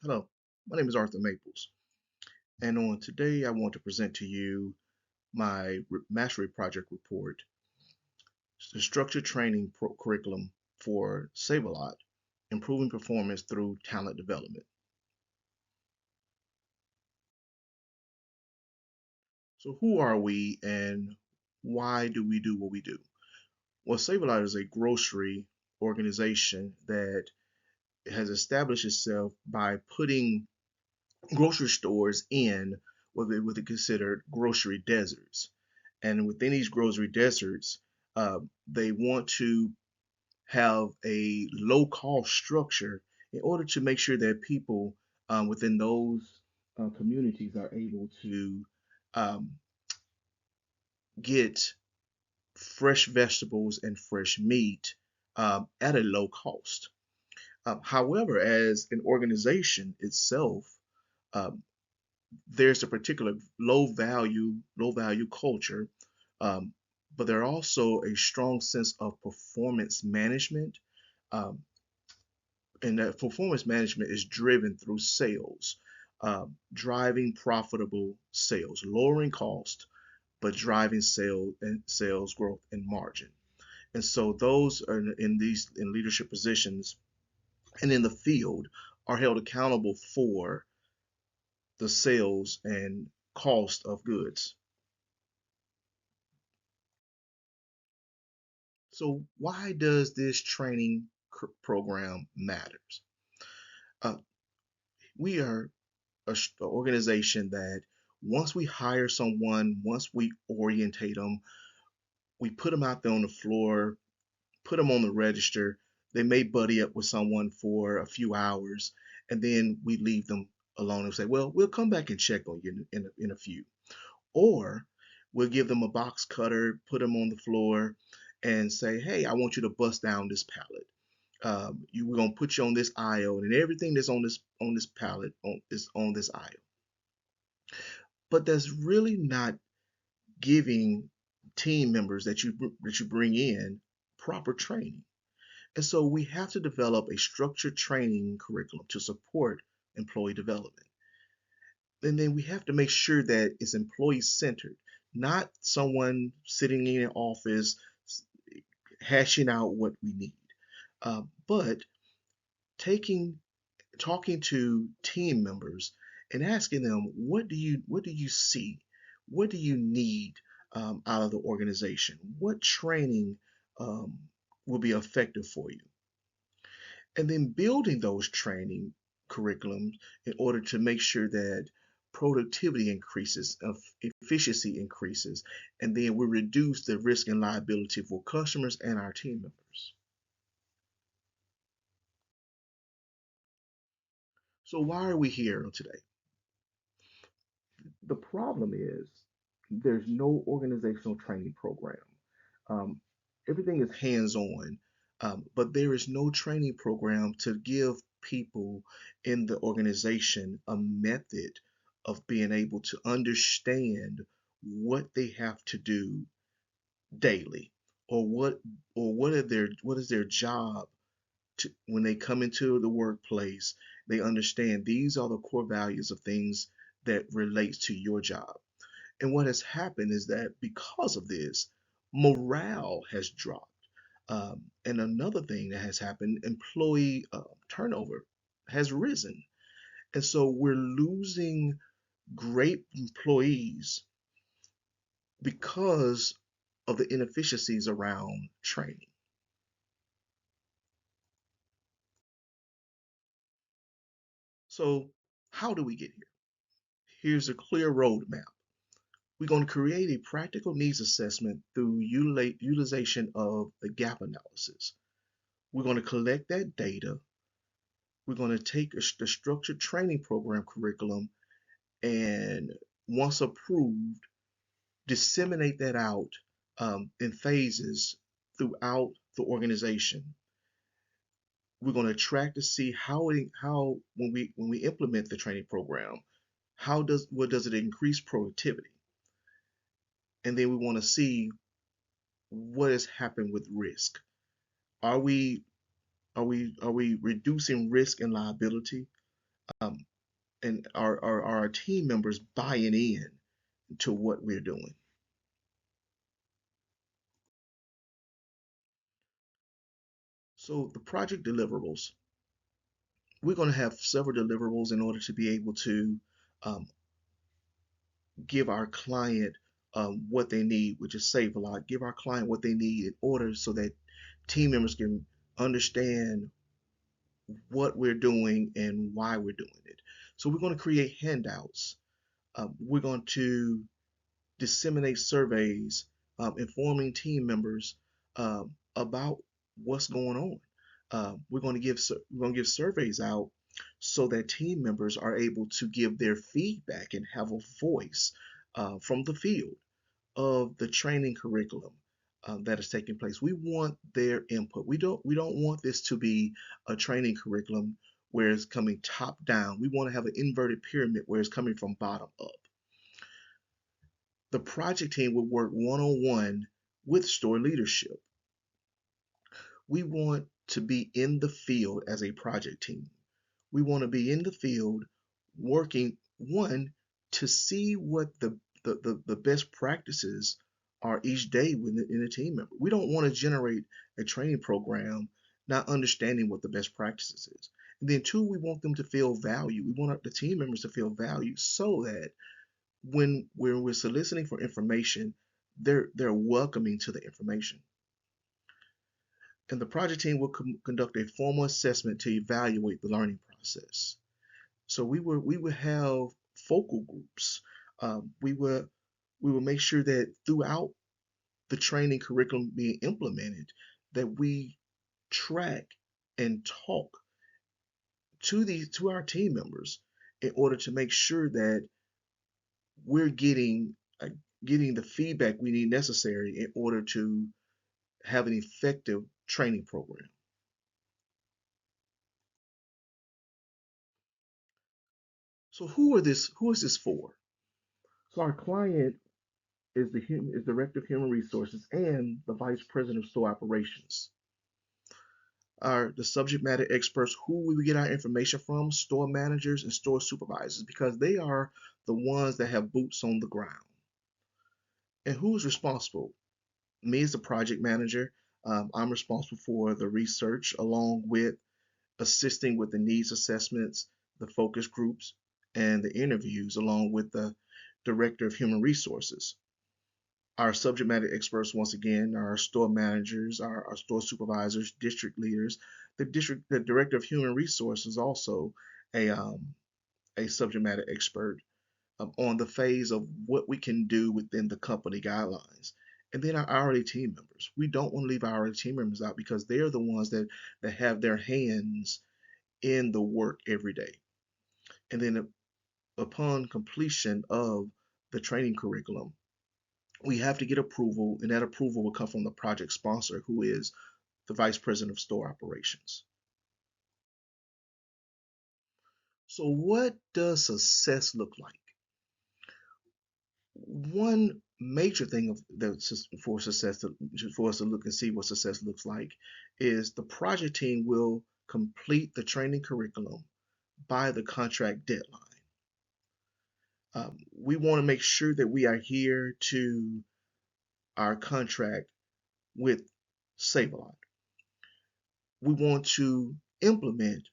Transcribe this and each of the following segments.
Hello, my name is Arthur Maples, and on today I want to present to you my mastery project report, the structured training curriculum for Save-A-Lot, improving performance through talent development. So who are we and why do we do what we do? Well, Save-A-Lot is a grocery organization that has established itself by putting grocery stores in what they consider grocery deserts. And within these grocery deserts, they want to have a low cost structure in order to make sure that people within those communities are able to um, get fresh vegetables and fresh meat at a low cost. However, as an organization itself, um, there's a particular low value culture, um, but there are also a strong sense of performance management, um, and that performance management is driven through sales, driving profitable sales, lowering cost, but driving sales growth and margin. And so those are in leadership positions and in the field are held accountable for the sales and cost of goods. So why does this training program matters? Uh, we are an organization that once we hire someone, once we orientate them, we put them out there on the floor, put them on the register. They may buddy up with someone for a few hours, and then we leave them alone and say, "Well, we'll come back and check on you in a few." Or we'll give them a box cutter, put them on the floor, and say, "Hey, I want you to bust down this pallet. We're gonna put you on this aisle, and everything that's on this pallet is on this aisle." But that's really not giving team members that you bring in proper training. And so we have to develop a structured training curriculum to support employee development. And then we have to make sure that it's employee centered, not someone sitting in an office hashing out what we need, but taking talking to team members and asking them, what do you see, what do you need out of the organization, what training um, will be effective for you, and then building those training curriculums in order to make sure that productivity increases, efficiency increases, and then we reduce the risk and liability for customers and our team members. So why are we here today? The problem is there's no organizational training program. Um, Everything is hands-on, but there is no training program to give people in the organization a method of being able to understand what they have to do daily, or what is their job to when they come into the workplace. They understand these are the core values of things that relates to your job. And what has happened is that because of this, morale has dropped. And another thing that has happened, employee turnover has risen. And so we're losing great employees because of the inefficiencies around training. So, how do we get here? Here's a clear roadmap. We're going to create a practical needs assessment through utilization of the gap analysis. We're going to collect that data. We're going to take the structured training program curriculum and, once approved, disseminate that out in phases throughout the organization. We're going to track to see how when we implement the training program, what does it increase productivity, and then we want to see what has happened with risk. Are we are we reducing risk and liability? um, and are our team members buying in to what we're doing. So the project deliverables, we're going to have several deliverables in order to be able to um, give our client what they need, which is save a lot, give our client what they need in order so that team members can understand what we're doing and why we're doing it. So we're going to create handouts. We're going to disseminate surveys, informing team members about what's going on. We're going to give surveys out so that team members are able to give their feedback and have a voice from the field of the training curriculum that is taking place. We want their input. We don't want this to be a training curriculum where it's coming top down. We want to have an inverted pyramid where it's coming from bottom up. The project team will work one-on-one with store leadership. We want to be in the field as a project team. We want to be in the field working, one, to see what the best practices are each day in a team member. We don't want to generate a training program not understanding what the best practices is. And then two, we want them to feel value. We want the team members to feel value so that when we're soliciting for information, they're welcoming to the information. And the project team will conduct a formal assessment to evaluate the learning process. So we will have focal groups. We will make sure that throughout the training curriculum being implemented, that we track and talk to our team members in order to make sure that we're getting the feedback we need necessary in order to have an effective training program. So who is this for? So our client is is Director of Human Resources and the Vice President of Store Operations. Are the subject matter experts who we get our information from, store managers and store supervisors, because they are the ones that have boots on the ground. And who's responsible? Me as the project manager, I'm responsible for the research along with assisting with the needs assessments, the focus groups, and the interviews, along with the Director of Human Resources. Our subject matter experts, once again, are our store managers, our store supervisors, district leaders. The Director of Human Resources, also a, um, a subject matter expert on the phase of what we can do within the company guidelines. And then our hourly team members. We don't want to leave our hourly team members out because they're the ones that have their hands in the work every day. And then upon completion of the training curriculum, we have to get approval, and that approval will come from the project sponsor, who is the Vice President of Store Operations. So, what does success look like? One major thing for success for us to look and see what success looks like is the project team will complete the training curriculum by the contract deadline. We want to make sure that we are here to our contract with Save-A-Lot. We want to implement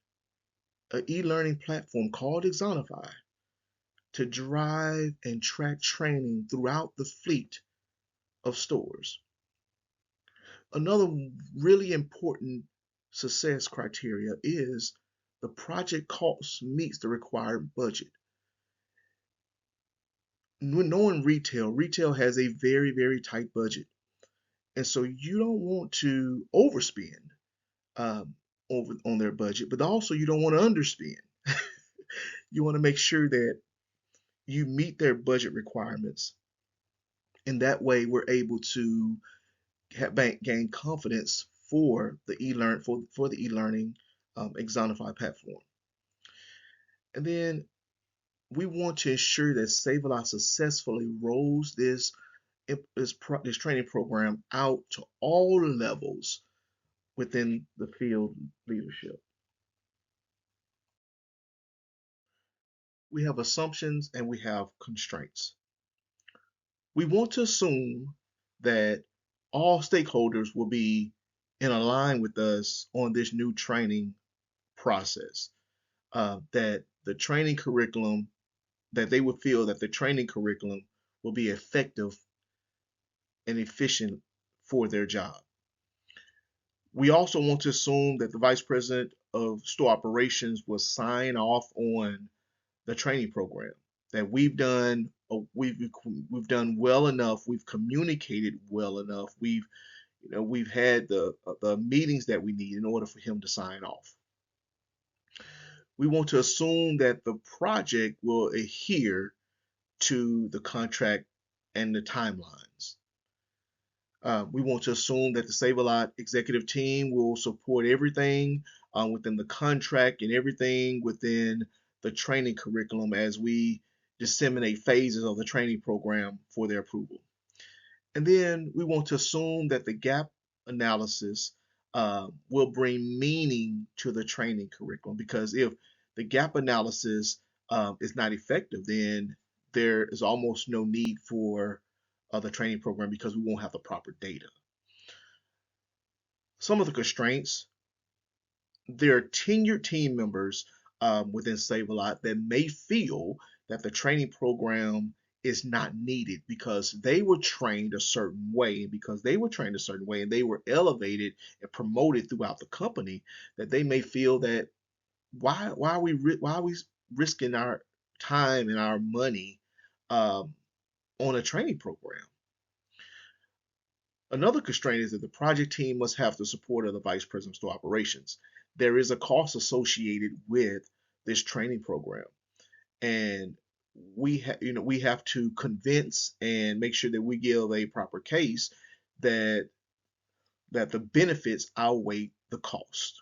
an e-learning platform called Exonify to drive and track training throughout the fleet of stores. Another really important success criteria is the project cost meets the required budget. Knowing retail has a very, very tight budget. And so you don't want to overspend over on their budget, but also you don't want to underspend. You want to make sure that you meet their budget requirements, and that way we're able to gain confidence for the e-learning Exonify platform. And then we want to ensure that Save-A-Lot successfully rolls this training program out to all levels within the field leadership. we have assumptions, and we have constraints. We want to assume that all stakeholders will be in line with us on this new training process, that the training curriculum, that they will feel that the training curriculum will be effective and efficient for their job. We also want to assume that the vice president of store operations will sign off on the training program, that we've done well enough, we've communicated well enough, we've had the meetings that we need in order for him to sign off. We want to assume that the project will adhere to the contract and the timelines. We want to assume that the Save a Lot executive team will support everything within the contract and everything within the training curriculum as we disseminate phases of the training program for their approval. And then we want to assume that the gap analysis will bring meaning to the training curriculum, because if the gap analysis is not effective, then there is almost no need for the training program because we won't have the proper data. Some of the constraints: there are tenured team members within Save a Lot that may feel that the training program is not needed because they were trained a certain way, and because they were trained a certain way and they were elevated and promoted throughout the company, that they may feel that why are we risking our time and our money on a training program? Another constraint is that the project team must have the support of the vice president of store operations. There is a cost associated with this training program, and we have to convince and make sure that we give a proper case that the benefits outweigh the cost.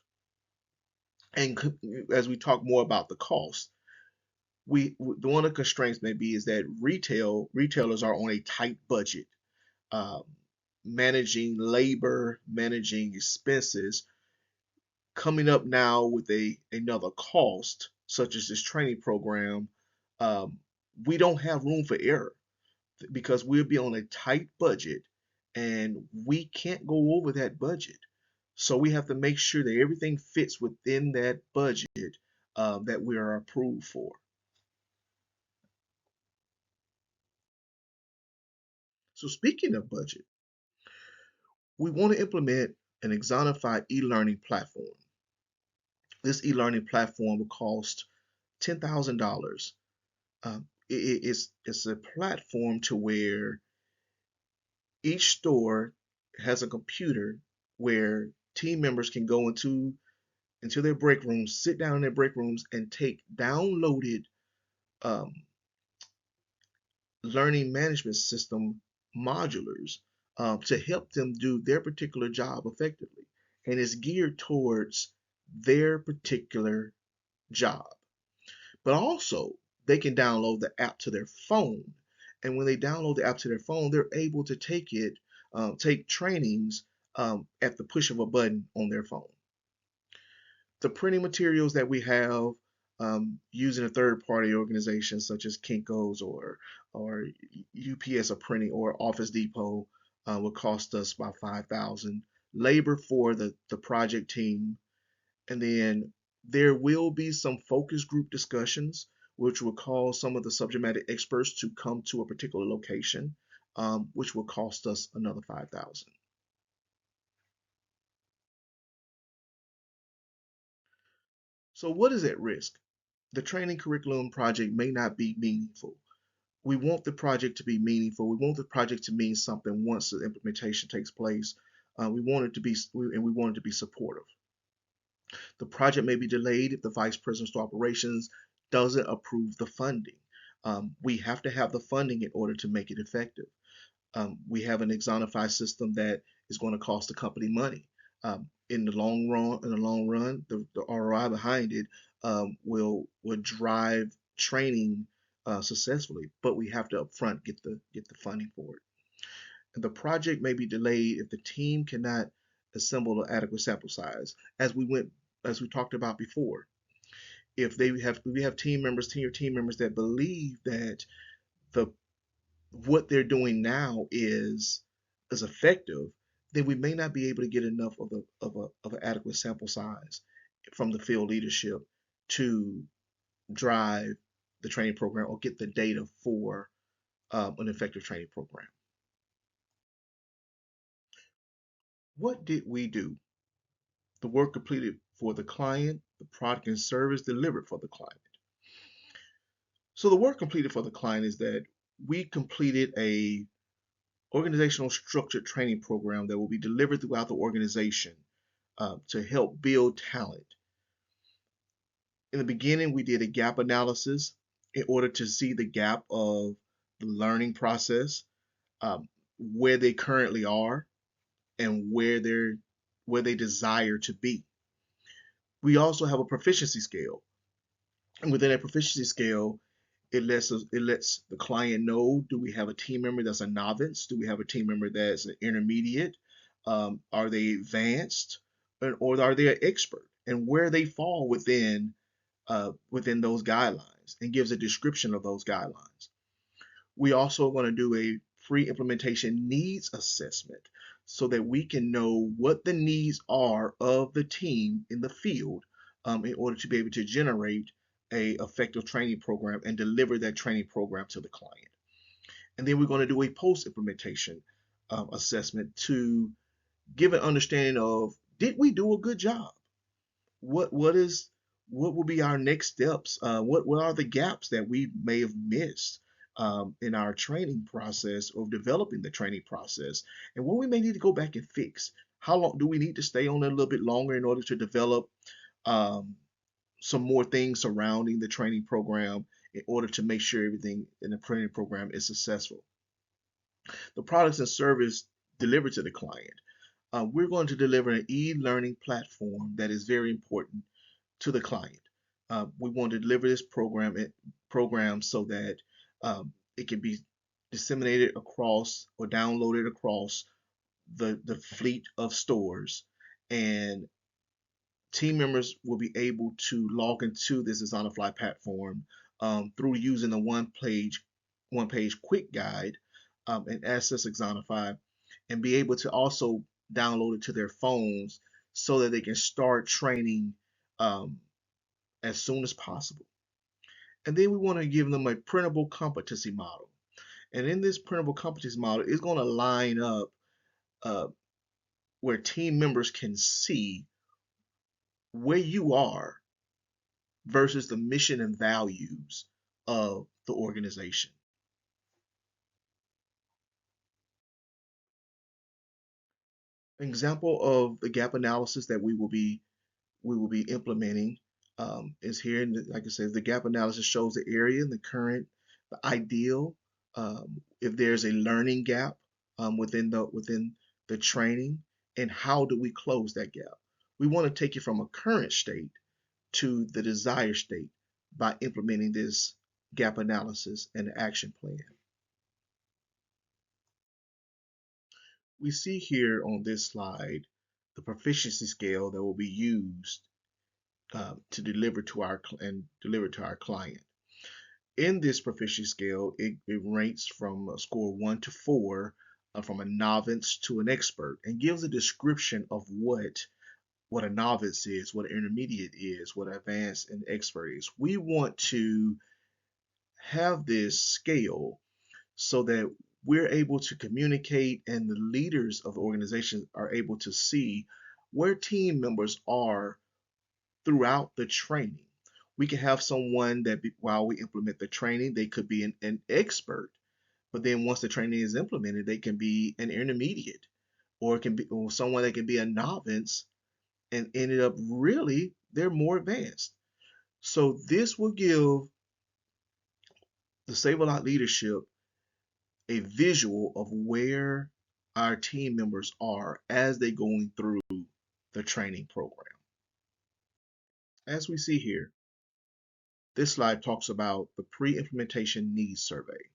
And as we talk more about the cost, one of the constraints may be is that retailers are on a tight budget, um, managing labor, managing expenses, coming up now with another cost such as this training program. um, we don't have room for error because we'll be on a tight budget and we can't go over that budget. So we have to make sure that everything fits within that budget that we are approved for. So speaking of budget, we want to implement an Exonified e-learning platform. This e-learning platform will cost $10,000. It's a platform to where each store has a computer where team members can go into their break rooms, sit down in their break rooms, and take downloaded um, learning management system modulars to help them do their particular job effectively. And it's geared towards their particular job. But also, they can download the app to their phone. And when they download the app to their phone, they're able to take trainings at the push of a button on their phone. The printing materials that we have using a third-party organization such as Kinko's or UPS or printing or Office Depot will cost us about $5,000. Labor for the project team, and then there will be some focus group discussions, which will cause some of the subject matter experts to come to a particular location, which will cost us another $5,000. So what is at risk? The training curriculum project may not be meaningful. We want the project to be meaningful. We want the project to mean something once the implementation takes place. We want it to be, and we want it to be supportive. The project may be delayed if the vice president of operations doesn't approve the funding. We have to have the funding in order to make it effective. We have an Exonify system that is going to cost the company money. In the long run, the ROI behind it will drive training successfully, but we have to upfront get the funding for it. And the project may be delayed if the team cannot assemble an adequate sample size, as we talked about before. If we have team members that believe that the what they're doing now is effective, then we may not be able to get enough of an adequate sample size from the field leadership to drive the training program or get the data for an effective training program. What did we do? The work completed for the client, the product and service delivered for the client. So the work completed for the client is that we completed a organizational structured training program that will be delivered throughout the organization to help build talent. In the beginning, we did a gap analysis in order to see the gap of the learning process, where they currently are, and where they desire to be. We also have a proficiency scale, and within that proficiency scale, it lets the client know: do we have a team member that's a novice? Do we have a team member that's an intermediate? Are they advanced, or are they an expert? And where they fall within those guidelines, and gives a description of those guidelines. We also want to do a pre-implementation needs assessment so that we can know what the needs are of the team in the field, in order to be able to generate a effective training program and deliver that training program to the client. And then we're going to do a post-implementation assessment to give an understanding of, did we do a good job? What will be our next steps? What are the gaps that we may have missed in our training process or developing the training process, and what we may need to go back and fix? How long do we need to stay on it a little bit longer in order to develop um, some more things surrounding the training program in order to make sure everything in the training program is successful? The products and service delivered to the client. We're going to deliver an e-learning platform that is very important to the client. We want to deliver this program so that it can be disseminated across or downloaded across the fleet of stores, and team members will be able to log into this Design-a-Fly platform through using the one page quick guide, and access Exonify, and be able to also download it to their phones so that they can start training um, as soon as possible. And then we want to give them a printable competency model. And in this printable competency model, it's going to line up uh, where team members can see where you are versus the mission and values of the organization. An example of the gap analysis that we will be implementing is here. And like I said, the gap analysis shows the area and the current, the ideal, if there's a learning gap within the training, and how do we close that gap. We want to take it from a current state to the desired state by implementing this gap analysis and action plan. We see here on this slide the proficiency scale that will be used to deliver to our client. In this proficiency scale, it ranks from a score 1 to 4, from a novice to an expert, and gives a description of what a novice is, what an intermediate is, what advanced and expert is. We want to have this scale so that we're able to communicate, and the leaders of the organization are able to see where team members are throughout the training. We can have someone that while we implement the training, they could be an expert, but then once the training is implemented, they can be an intermediate, or it can be or someone that can be a novice and ended up really they're more advanced. So this will give the Save a Lot leadership a visual of where our team members are as they're going through the training program. As we see here, this slide talks about the pre-implementation needs survey.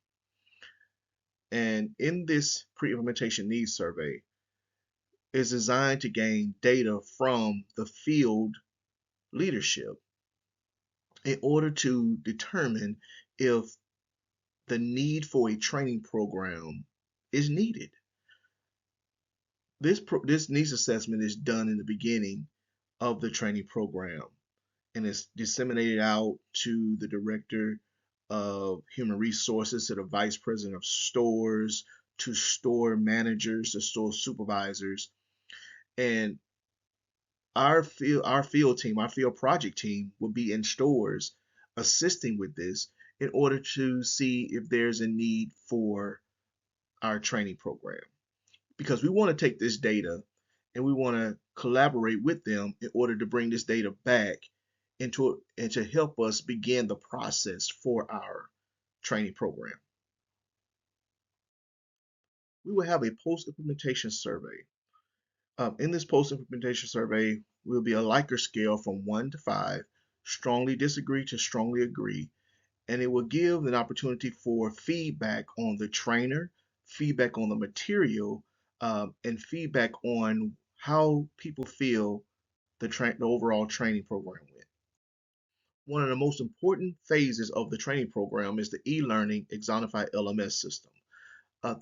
And in this pre-implementation needs survey is designed to gain data from the field leadership in order to determine if the need for a training program is needed. This needs assessment is done in the beginning of the training program and it's disseminated out to the director of human resources, to the vice president of stores, to store managers, to store supervisors, and our field project team will be in stores assisting with this in order to see if there's a need for our training program, because we want to take this data and we want to collaborate with them in order to bring this data back into and to help us begin the process for our training program. We will have a post-implementation survey. In this post-implementation survey will be a Likert scale from 1 to 5, strongly disagree to strongly agree, and it will give an opportunity for feedback on the trainer, feedback on the material, and feedback on how people feel the overall training program went. One of the most important phases of the training program is the e-learning Exonify LMS system.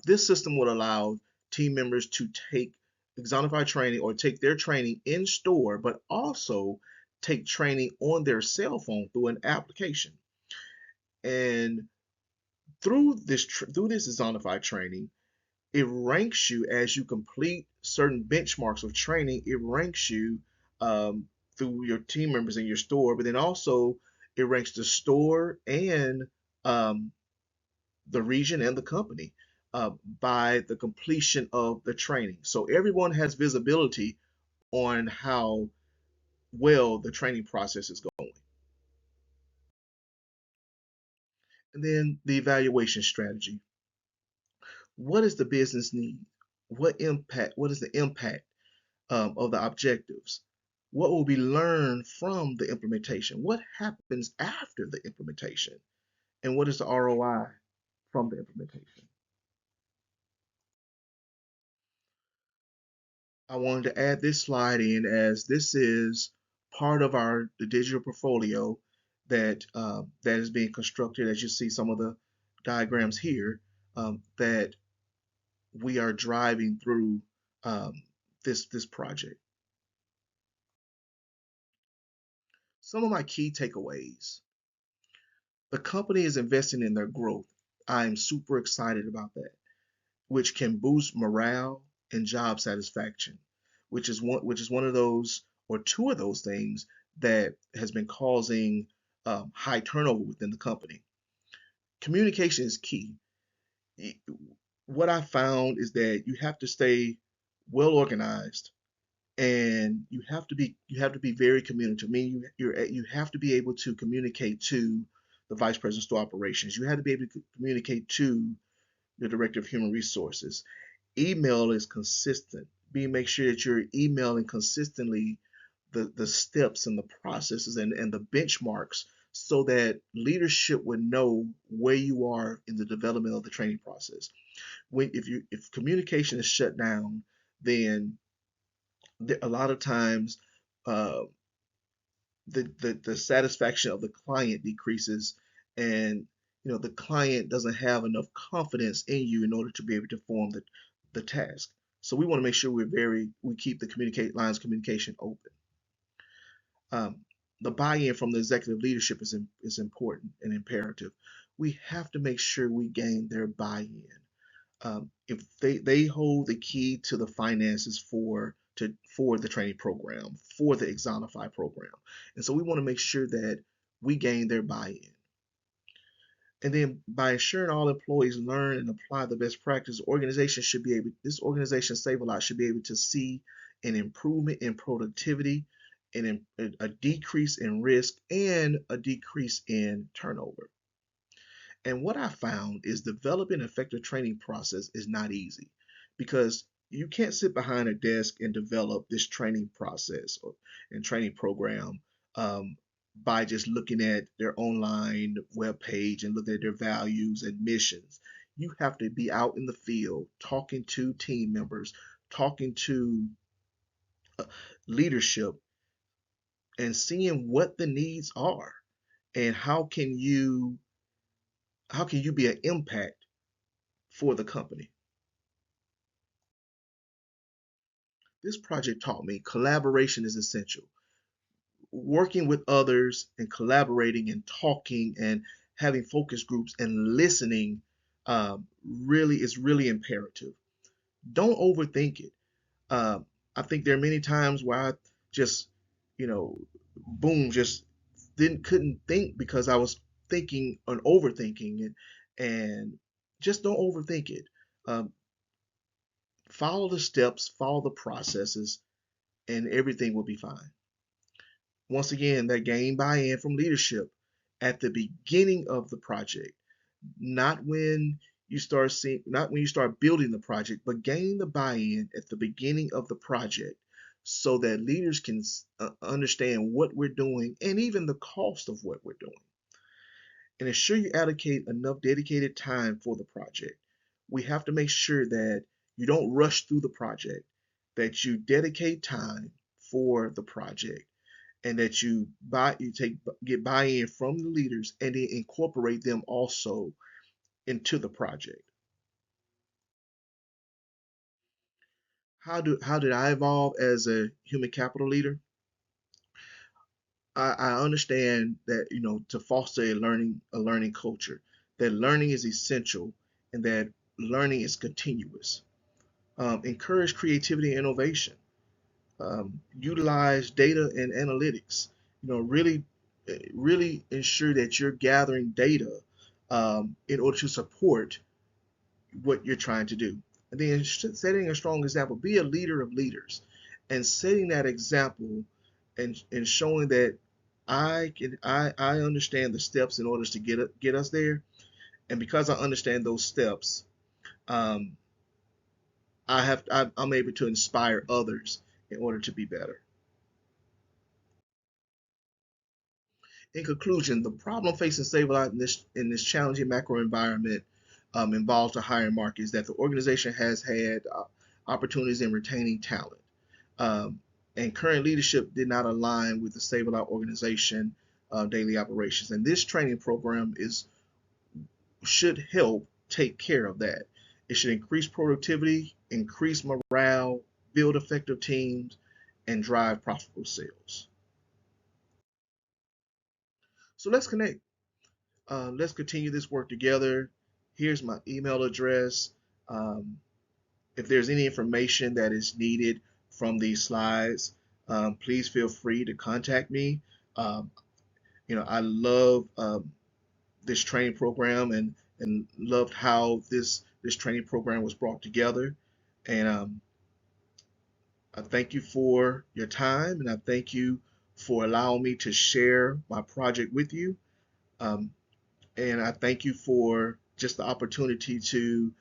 This system would allow team members to take Exonify training or take their training in store, but also take training on their cell phone through an application. And through this Exonify training, it ranks you as you complete certain benchmarks of training. It ranks you through your team members in your store, but then also it ranks the store and um, the region and the company by the completion of the training. So everyone has visibility on how well the training process is going. And then the evaluation strategy. What is the business need? What is the impact of the objectives? What will be learned from the implementation? What happens after the implementation? And what is the ROI from the implementation? I wanted to add this slide in as this is part of the digital portfolio that is being constructed. As you see some of the diagrams here, that we are driving through this project. Some of my key takeaways. The company is investing in their growth. I'm super excited about that, which can boost morale and job satisfaction, which is one of those or two of those things that has been causing high turnover within the company. Communication is key. What I found is that you have to stay well organized and you have to be very communicative. I mean, you have to be able to communicate to the vice president of store operations. You have to be able to communicate to the director of human resources. Email is consistent. Make sure that you're emailing consistently the steps and the processes and the benchmarks so that leadership would know where you are in the development of the training process. If communication is shut down, then a lot of times uh, the satisfaction of the client decreases, and the client doesn't have enough confidence in you in order to be able to perform the task. So we want to make sure we keep the communicate lines of communication open. um, the buy-in from the executive leadership is important and imperative. We have to make sure we gain their buy-in. If they hold the key to the finances for the training program, for the Exonify program, and so we want to make sure that we gain their buy-in. And then by ensuring all employees learn and apply the best practice, this organization Save a Lot should be able to see an improvement in productivity and a decrease in risk and a decrease in turnover. And what I found is developing an effective training process is not easy, because you can't sit behind a desk and develop this training process and training program um, by just looking at their online web page and looking at their values and missions. You have to be out in the field talking to team members, talking to leadership, and seeing what the needs are. and how can you be an impact for the company. This project taught me collaboration is essential. Working with others and collaborating and talking and having focus groups and listening really is really imperative. Don't overthink it. Um, I think there are many times where I just, you know, boom, just didn't couldn't think because I was thinking and overthinking it, and just don't overthink it. Um, Follow the steps, follow the processes, and everything will be fine. Once again, that gain buy-in from leadership at the beginning of the project, not when not when you start building the project, but gain the buy-in at the beginning of the project so that leaders can understand what we're doing and even the cost of what we're doing. And ensure you allocate enough dedicated time for the project. We have to make sure that you don't rush through the project, that you dedicate time for the project, and that get buy-in from the leaders and then incorporate them also into the project. How did I evolve as a human capital leader? I understand that to foster a learning culture, that learning is essential and that learning is continuous. Encourage creativity and innovation. Utilize data and analytics. Really ensure that you're gathering data in order to support what you're trying to do. And then setting a strong example, be a leader of leaders, and setting that example and showing that I understand the steps in order to get us there. And because I understand those steps, um, I'm able to inspire others in order to be better. In conclusion, the problem facing Save-A-Lot in this challenging macro environment involves the hiring market is that the organization has had opportunities in retaining talent. Um, and current leadership did not align with the Save-A-Lot organization daily operations. And this training program should help take care of that. It should increase productivity, increase morale, build effective teams, and drive profitable sales. So let's connect. Let's continue this work together. Here's my email address. Um, if there's any information that is needed from these slides, please feel free to contact me. Um, I love this training program and loved how this training program was brought together. And I thank you for your time, and I thank you for allowing me to share my project with you. Um, and I thank you for just the opportunity to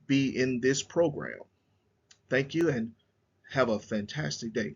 be in this program. Thank you and have a fantastic day.